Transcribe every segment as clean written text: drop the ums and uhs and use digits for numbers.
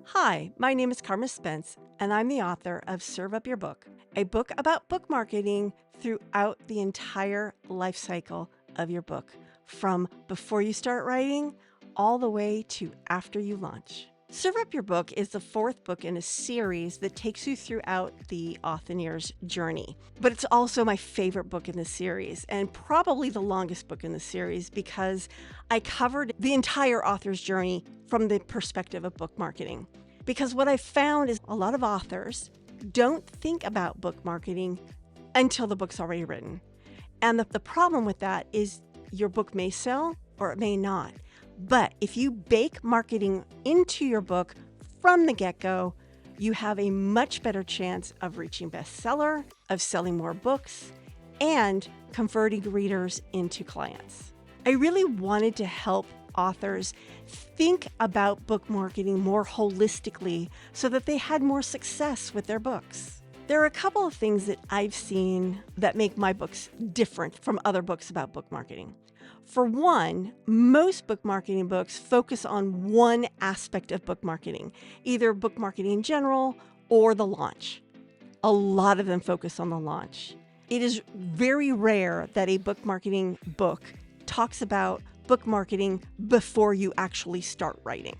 Hi, my name is Carma Spence, and I'm the author of Serve Up Your Book, a book about book marketing throughout the entire life cycle of your book, from before you start writing all the way to after you launch. Serve Up Your Book is the fourth book in a series that takes you throughout the author's journey. But it's also my favorite book in the series and probably the longest book in the series because I covered the entire author's journey from the perspective of book marketing. Because what I found is a lot of authors don't think about book marketing until the book's already written. And the problem with that is your book may sell or it may not. But if you bake marketing into your book from the get-go, you have a much better chance of reaching bestseller, of selling more books, and converting readers into clients. I really wanted to help authors think about book marketing more holistically so that they had more success with their books. There are a couple of things that I've seen that make my books different from other books about book marketing. For one, most book marketing books focus on one aspect of book marketing, either book marketing in general or the launch. A lot of them focus on the launch. It is very rare that a book marketing book talks about book marketing before you actually start writing.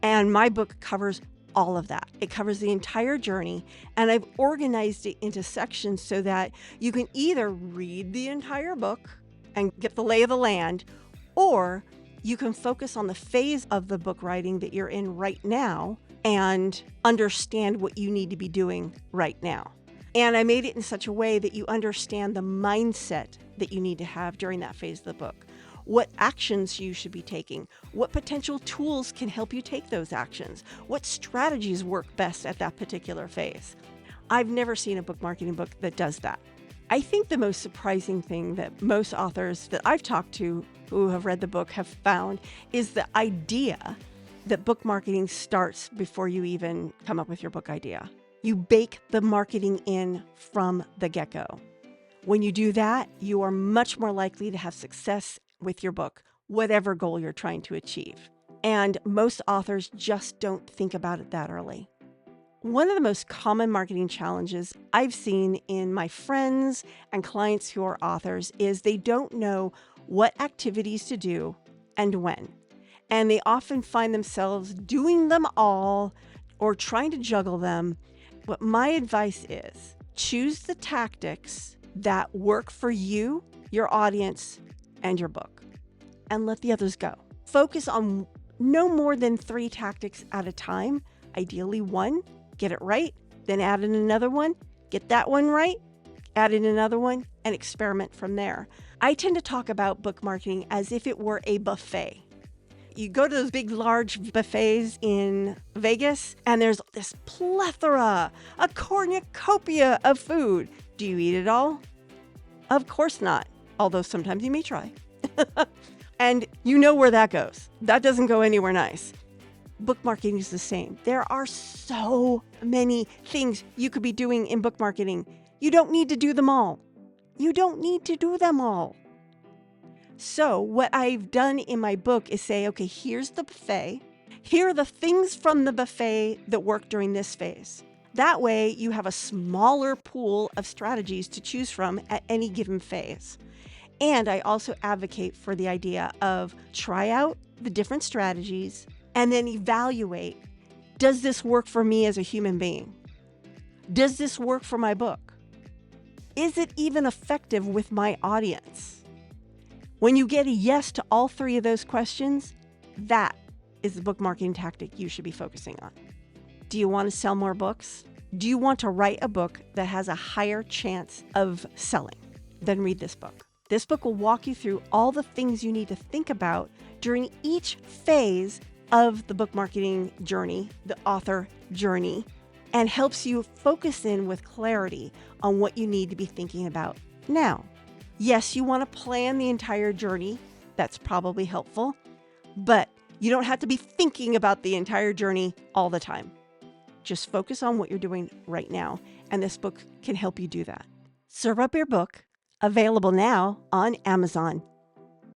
And my book covers all of that. It covers the entire journey, and I've organized it into sections so that you can either read the entire book and get the lay of the land, or you can focus on the phase of the book writing that you're in right now and understand what you need to be doing right now. And I made it in such a way that you understand the mindset that you need to have during that phase of the book, what actions you should be taking, what potential tools can help you take those actions, what strategies work best at that particular phase. I've never seen a book marketing book that does that. I think the most surprising thing that most authors that I've talked to who have read the book have found is the idea that book marketing starts before you even come up with your book idea. You bake the marketing in from the get-go. When you do that, you are much more likely to have success with your book, whatever goal you're trying to achieve. And most authors just don't think about it that early. One of the most common marketing challenges I've seen in my friends and clients who are authors is they don't know what activities to do and when. And they often find themselves doing them all or trying to juggle them. But my advice is choose the tactics that work for you, your audience, and your book, and let the others go. Focus on no more than 3 tactics at a time, ideally 1. Get it right, then add in another one, get that one right, add in another one, and experiment from there. I tend to talk about book marketing as if it were a buffet. You go to those big, large buffets in Vegas, and there's this plethora, a cornucopia of food. Do you eat it all? Of course not, although sometimes you may try. And you know where that goes. That doesn't go anywhere nice. Book marketing is the same. There are so many things you could be doing in book marketing. You don't need to do them all. You don't need to do them all. So what I've done in my book is say, okay, here's the buffet. Here are the things from the buffet that work during this phase. That way you have a smaller pool of strategies to choose from at any given phase. And I also advocate for the idea of try out the different strategies and then evaluate, does this work for me as a human being? Does this work for my book? Is it even effective with my audience? When you get a yes to all 3 of those questions, that is the book marketing tactic you should be focusing on. Do you want to sell more books? Do you want to write a book that has a higher chance of selling? Then read this book. This book will walk you through all the things you need to think about during each phase of the book marketing journey, the author journey, and helps you focus in with clarity on what you need to be thinking about now. Yes, you want to plan the entire journey. That's probably helpful, but you don't have to be thinking about the entire journey all the time. Just focus on what you're doing right now, and this book can help you do that. Serve Up Your Book, available now on Amazon.